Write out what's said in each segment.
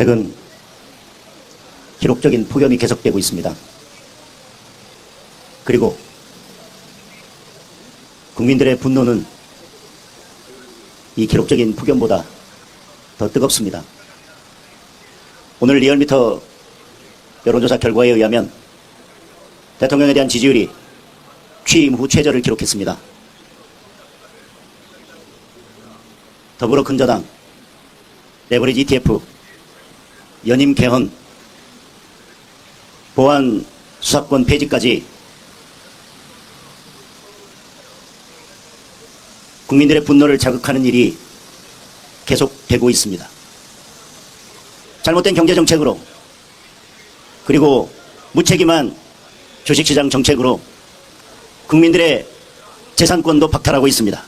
최근 기록적인 폭염이 계속되고 있습니다. 그리고 국민들의 분노는 이 기록적인 폭염보다 더 뜨겁습니다. 오늘 리얼미터 여론조사 결과에 의하면 대통령에 대한 지지율이 취임 후 최저를 기록했습니다. 더불어 근저당, 레버리지 ETF, 연임 개헌, 보안 수사권 폐지까지 국민들의 분노를 자극하는 일이 계속되고 있습니다. 잘못된 경제정책으로 그리고 무책임한 주식시장 정책으로 국민들의 재산권도 박탈하고 있습니다.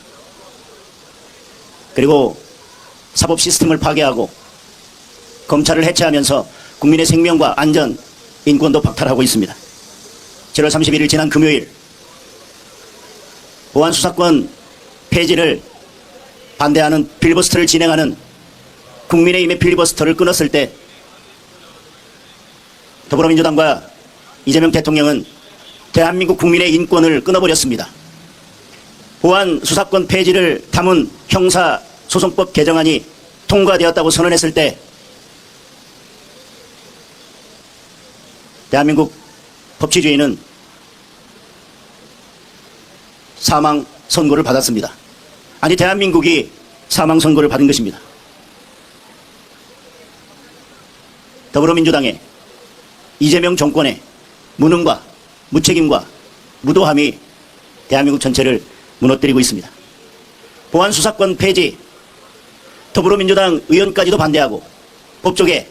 그리고 사법 시스템을 파괴하고 검찰을 해체하면서 국민의 생명과 안전, 인권도 박탈하고 있습니다. 7월 31일 지난 금요일 보안수사권 폐지를 반대하는 필리버스터를 진행하는 국민의힘의 필리버스터를 끊었을 때 더불어민주당과 이재명 대통령은 대한민국 국민의 인권을 끊어버렸습니다. 보안수사권 폐지를 담은 형사소송법 개정안이 통과되었다고 선언했을 때 대한민국 법치주의는 사망 선고를 받았습니다. 아니, 대한민국이 사망 선고를 받은 것입니다. 더불어민주당의 이재명 정권의 무능과 무책임과 무도함이 대한민국 전체를 무너뜨리고 있습니다. 보안수사권 폐지, 더불어민주당 의원까지도 반대하고 법조계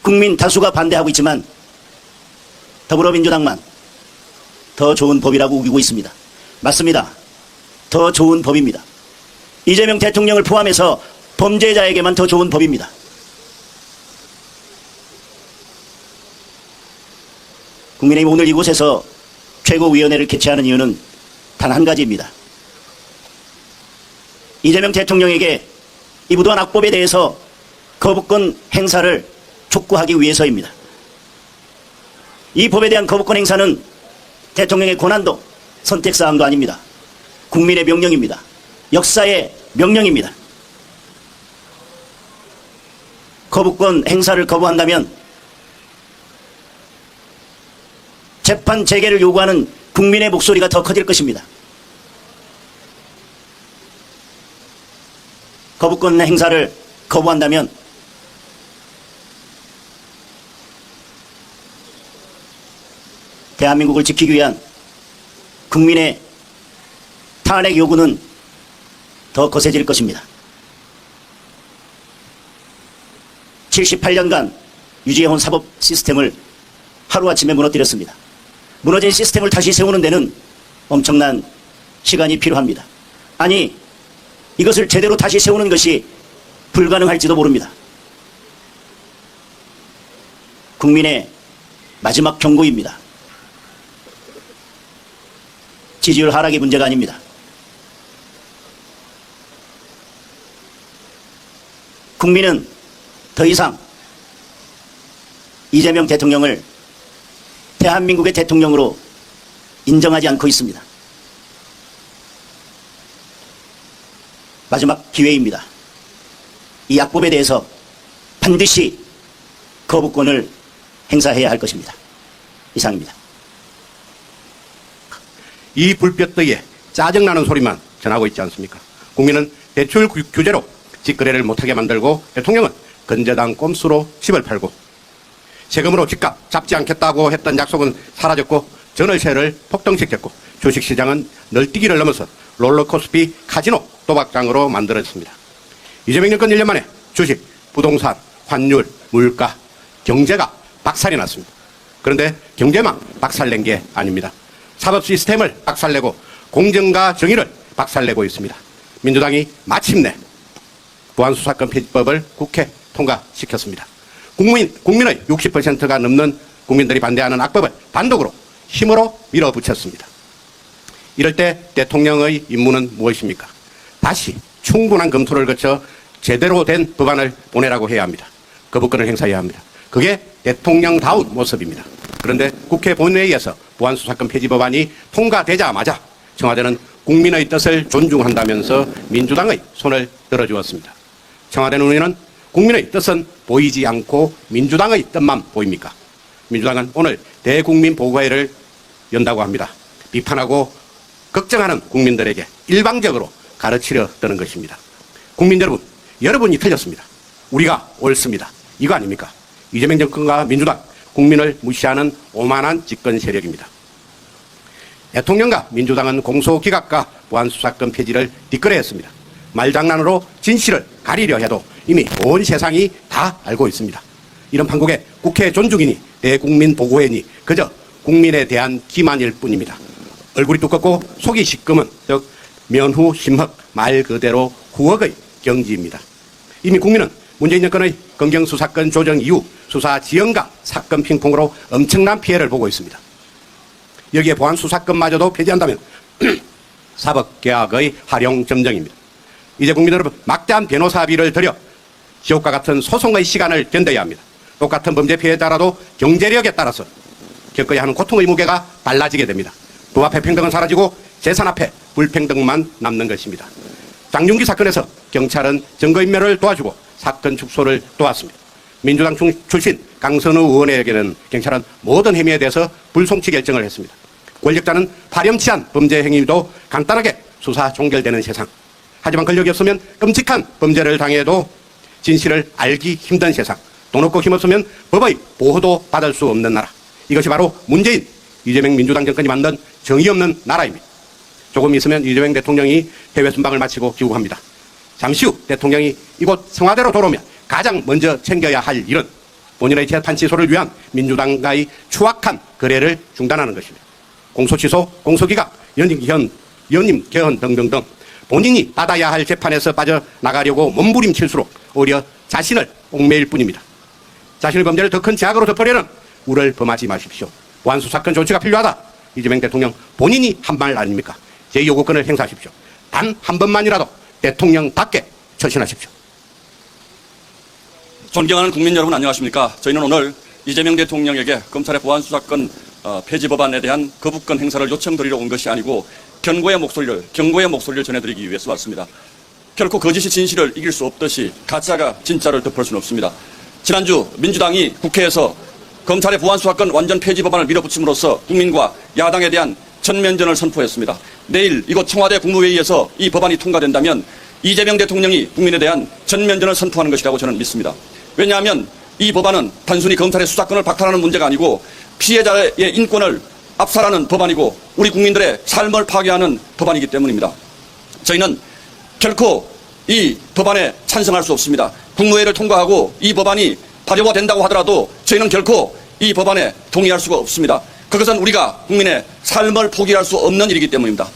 국민 다수가 반대하고 있지만 더불어민주당만 더 좋은 법이라고 우기고 있습니다. 맞습니다. 더 좋은 법입니다. 이재명 대통령을 포함해서 범죄자에게만 더 좋은 법입니다. 국민의힘 오늘 이곳에서 최고위원회를 개최하는 이유는 단 한 가지입니다. 이재명 대통령에게 이 부도한 악법에 대해서 거부권 행사를 촉구하기 위해서입니다. 이 법에 대한 거부권 행사는 대통령의 권한도 선택사항도 아닙니다. 국민의 명령입니다. 역사의 명령입니다. 거부권 행사를 거부한다면 재판 재개를 요구하는 국민의 목소리가 더 커질 것입니다. 거부권 행사를 거부한다면 대한민국을 지키기 위한 국민의 탄핵 요구는 더 거세질 것입니다. 78년간 유지해온 사법 시스템을 하루아침에 무너뜨렸습니다. 무너진 시스템을 다시 세우는 데는 엄청난 시간이 필요합니다. 아니, 이것을 제대로 다시 세우는 것이 불가능할지도 모릅니다. 국민의 마지막 경고입니다. 지지율 하락이 문제가 아닙니다. 국민은 더 이상 이재명 대통령을 대한민국의 대통령으로 인정하지 않고 있습니다. 마지막 기회입니다. 이 악법에 대해서 반드시 거부권을 행사해야 할 것입니다. 이상입니다. 이 불볕더위에 짜증나는 소리만 전하고 있지 않습니까? 국민은 대출 규제로 직거래를 못하게 만들고 대통령은 근저당 꼼수로 집을 팔고 세금으로 집값 잡지 않겠다고 했던 약속은 사라졌고 전월세를 폭등시켰고 주식시장은 널뛰기를 넘어서 롤러코스피 카지노 도박장으로 만들어졌습니다. 이재명 정권 1년 만에 주식, 부동산, 환율, 물가, 경제가 박살이 났습니다. 그런데 경제만 박살낸 게 아닙니다. 사법 시스템을 박살내고 공정과 정의를 박살내고 있습니다. 민주당이 마침내 보안수사권 폐지법을 국회 통과시켰습니다. 국민의 60%가 넘는 국민들이 반대하는 악법을 단독으로 힘으로 밀어붙였습니다. 이럴 때 대통령의 임무는 무엇입니까? 다시 충분한 검토를 거쳐 제대로 된 법안을 보내라고 해야 합니다. 거부권을 행사해야 합니다. 그게 대통령다운 모습입니다. 그런데 국회 본회의에서 보안수사권 폐지 법안이 통과되자마자 청와대는 국민의 뜻을 존중한다면서 민주당의 손을 들어주었습니다. 청와대 눈에는 국민의 뜻은 보이지 않고 민주당의 뜻만 보입니까? 민주당은 오늘 대국민 보고회를 연다고 합니다. 비판하고 걱정하는 국민들에게 일방적으로 가르치려 드는 것입니다. 국민 여러분, 여러분이 틀렸습니다. 우리가 옳습니다. 이거 아닙니까? 이재명 정권과 민주당, 국민을 무시하는 오만한 집권 세력입니다. 대통령과 민주당은 공소기각과 보안수사권 폐지를 뒷거래했습니다. 말장난으로 진실을 가리려 해도 이미 온 세상이 다 알고 있습니다. 이런 판국에 국회 존중이니 대국민 보고회니 그저 국민에 대한 기만일 뿐입니다. 얼굴이 두껍고 속이 시꺼먼 즉 면후 심흑 말 그대로 후억의 경지입니다. 이미 국민은 문재인 정권의 검경수사권 조정 이후 수사 지연과 사건 핑퐁으로 엄청난 피해를 보고 있습니다. 여기에 보안수사권마저도 폐지한다면 사법개혁의 활용점정입니다. 이제 국민 여러분, 막대한 변호사비를 들여 지옥과 같은 소송의 시간을 견뎌야 합니다. 똑같은 범죄 피해자라도 경제력에 따라서 겪어야 하는 고통의 무게가 달라지게 됩니다. 법 앞에 평등은 사라지고 재산 앞에 불평등만 남는 것입니다. 장윤기 사건에서 경찰은 증거인멸을 도와주고 사건 축소를 도왔습니다. 민주당 출신 강선우 의원에게는 경찰은 모든 혐의에 대해서 불송치 결정을 했습니다. 권력자는 파렴치한 범죄 행위도 간단하게 수사 종결되는 세상. 하지만 권력이 없으면 끔찍한 범죄를 당해도 진실을 알기 힘든 세상. 돈 없고 힘없으면 법의 보호도 받을 수 없는 나라. 이것이 바로 문재인, 이재명 민주당 정권이 만든 정의 없는 나라입니다. 조금 있으면 이재명 대통령이 해외 순방을 마치고 귀국합니다. 잠시 후 대통령이 이곳 청와대로 돌아오면 가장 먼저 챙겨야 할 일은 본인의 재판 취소를 위한 민주당과의 추악한 거래를 중단하는 것입니다. 공소취소, 공소기각, 연임 개헌 등등등 본인이 받아야 할 재판에서 빠져나가려고 몸부림칠수록 오히려 자신을 옥매일 뿐입니다. 자신의 범죄를 더 큰 제약으로 덮으려는 우를 범하지 마십시오. 보안수사권 조치가 필요하다. 이재명 대통령 본인이 한 말 아닙니까? 제2요구권을 행사하십시오. 단 한 번만이라도 대통령답게 처신하십시오. 존경하는 국민 여러분 안녕하십니까? 저희는 오늘 이재명 대통령에게 검찰의 보안수사권 폐지 법안에 대한 거부권 행사를 요청드리러 온 것이 아니고 경고의 목소리를 전해드리기 위해서 왔습니다. 결코 거짓이 진실을 이길 수 없듯이 가짜가 진짜를 덮을 수는 없습니다. 지난주 민주당이 국회에서 검찰의 보안수사권 완전 폐지 법안을 밀어붙임으로써 국민과 야당에 대한 전면전을 선포했습니다. 내일 이곳 청와대 국무회의에서 이 법안이 통과된다면 이재명 대통령이 국민에 대한 전면전을 선포하는 것이라고 저는 믿습니다. 왜냐하면 이 법안은 단순히 검찰의 수사권을 박탈하는 문제가 아니고 피해자의 인권을 압살하는 법안이고 우리 국민들의 삶을 파괴하는 법안이기 때문입니다. 저희는 결코 이 법안에 찬성할 수 없습니다. 국무회의를 통과하고 이 법안이 발효화된다고 하더라도 저희는 결코 이 법안에 동의할 수가 없습니다. 그것은 우리가 국민의 삶을 포기할 수 없는 일이기 때문입니다.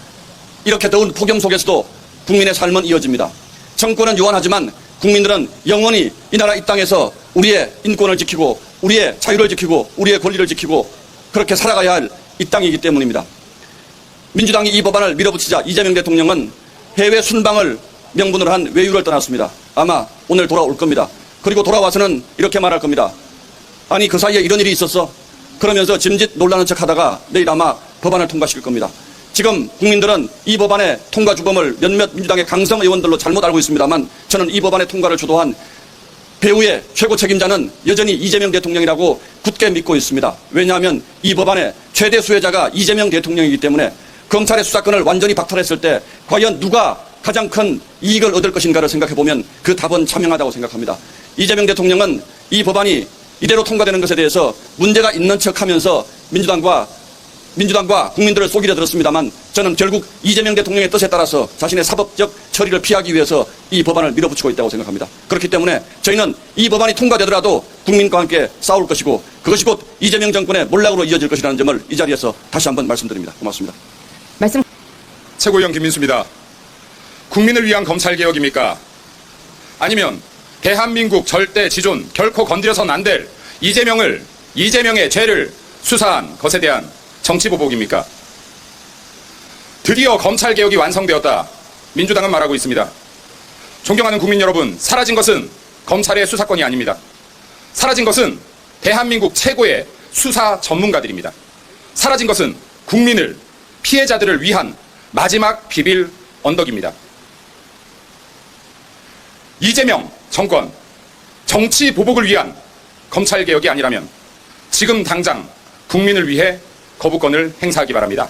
이렇게 더운 폭염 속에서도 국민의 삶은 이어집니다. 정권은 요원하지만 국민들은 영원히 이 나라 이 땅에서 우리의 인권을 지키고 우리의 자유를 지키고 우리의 권리를 지키고 그렇게 살아가야 할 이 땅이기 때문입니다. 민주당이 이 법안을 밀어붙이자 이재명 대통령은 해외 순방을 명분으로 한 외유를 떠났습니다. 아마 오늘 돌아올 겁니다. 그리고 돌아와서는 이렇게 말할 겁니다. 아니 그 사이에 이런 일이 있었어? 그러면서 짐짓 놀라는 척하다가 내일 아마 법안을 통과시킬 겁니다. 지금 국민들은 이 법안의 통과 주범을 몇몇 민주당의 강성 의원들로 잘못 알고 있습니다만 저는 이 법안의 통과를 주도한 배후의 최고 책임자는 여전히 이재명 대통령이라고 굳게 믿고 있습니다. 왜냐하면 이 법안의 최대 수혜자가 이재명 대통령이기 때문에 검찰의 수사권을 완전히 박탈했을 때 과연 누가 가장 큰 이익을 얻을 것인가를 생각해보면 그 답은 자명하다고 생각합니다. 이재명 대통령은 이 법안이 이대로 통과되는 것에 대해서 문제가 있는 척하면서 민주당과 국민들을 속이려 들었습니다만 저는 결국 이재명 대통령의 뜻에 따라서 자신의 사법적 처리를 피하기 위해서 이 법안을 밀어붙이고 있다고 생각합니다. 그렇기 때문에 저희는 이 법안이 통과되더라도 국민과 함께 싸울 것이고 그것이 곧 이재명 정권의 몰락으로 이어질 것이라는 점을 이 자리에서 다시 한번 말씀드립니다. 고맙습니다. 최고위원 김민수입니다. 국민을 위한 검찰개혁입니까? 아니면 대한민국 절대 지존 결코 건드려선 안 될 이재명의 죄를 수사한 것에 대한 정치보복입니까? 드디어 검찰개혁이 완성되었다. 민주당은 말하고 있습니다. 존경하는 국민 여러분, 사라진 것은 검찰의 수사권이 아닙니다. 사라진 것은 대한민국 최고의 수사 전문가들입니다. 사라진 것은 국민을, 피해자들을 위한 마지막 비빌 언덕입니다. 이재명 정권, 정치 보복을 위한 검찰개혁이 아니라면 지금 당장 국민을 위해 거부권을 행사하기 바랍니다.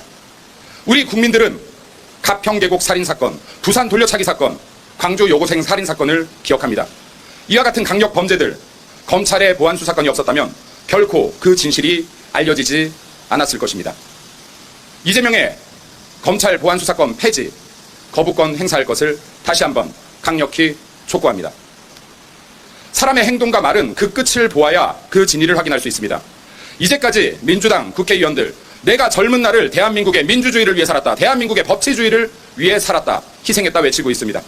우리 국민들은 가평계곡 살인사건, 부산 돌려차기 사건, 광주 여고생 살인사건을 기억합니다. 이와 같은 강력 범죄들, 검찰의 보안수사건이 없었다면 결코 그 진실이 알려지지 않았을 것입니다. 이재명의 검찰 보안수사권 폐지, 거부권 행사할 것을 다시 한번 강력히 촉구합니다. 사람의 행동과 말은 그 끝을 보아야 그 진위를 확인할 수 있습니다. 이제까지 민주당 국회의원들, 내가 젊은 날을 대한민국의 민주주의를 위해 살았다, 대한민국의 법치주의를 위해 살았다, 희생했다 외치고 있습니다.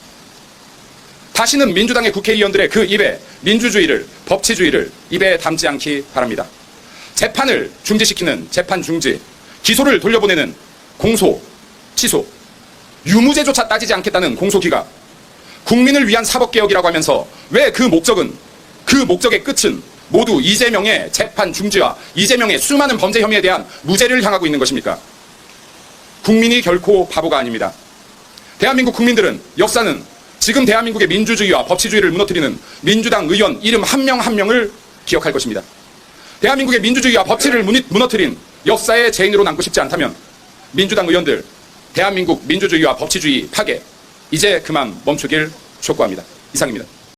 다시는 민주당의 국회의원들의 그 입에 민주주의를, 법치주의를 입에 담지 않기 바랍니다. 재판을 중지시키는 재판 중지, 기소를 돌려보내는 공소, 취소, 유무죄조차 따지지 않겠다는 공소기각, 국민을 위한 사법개혁이라고 하면서 왜 그 목적의 끝은 모두 이재명의 재판 중지와 이재명의 수많은 범죄 혐의에 대한 무죄를 향하고 있는 것입니까? 국민이 결코 바보가 아닙니다. 대한민국 국민들은, 역사는 지금 대한민국의 민주주의와 법치주의를 무너뜨리는 민주당 의원 이름 한 명 한 명을 기억할 것입니다. 대한민국의 민주주의와 법치를 무너뜨린 역사의 죄인으로 남고 싶지 않다면 민주당 의원들, 대한민국 민주주의와 법치주의 파괴 이제 그만 멈추길 촉구합니다. 이상입니다.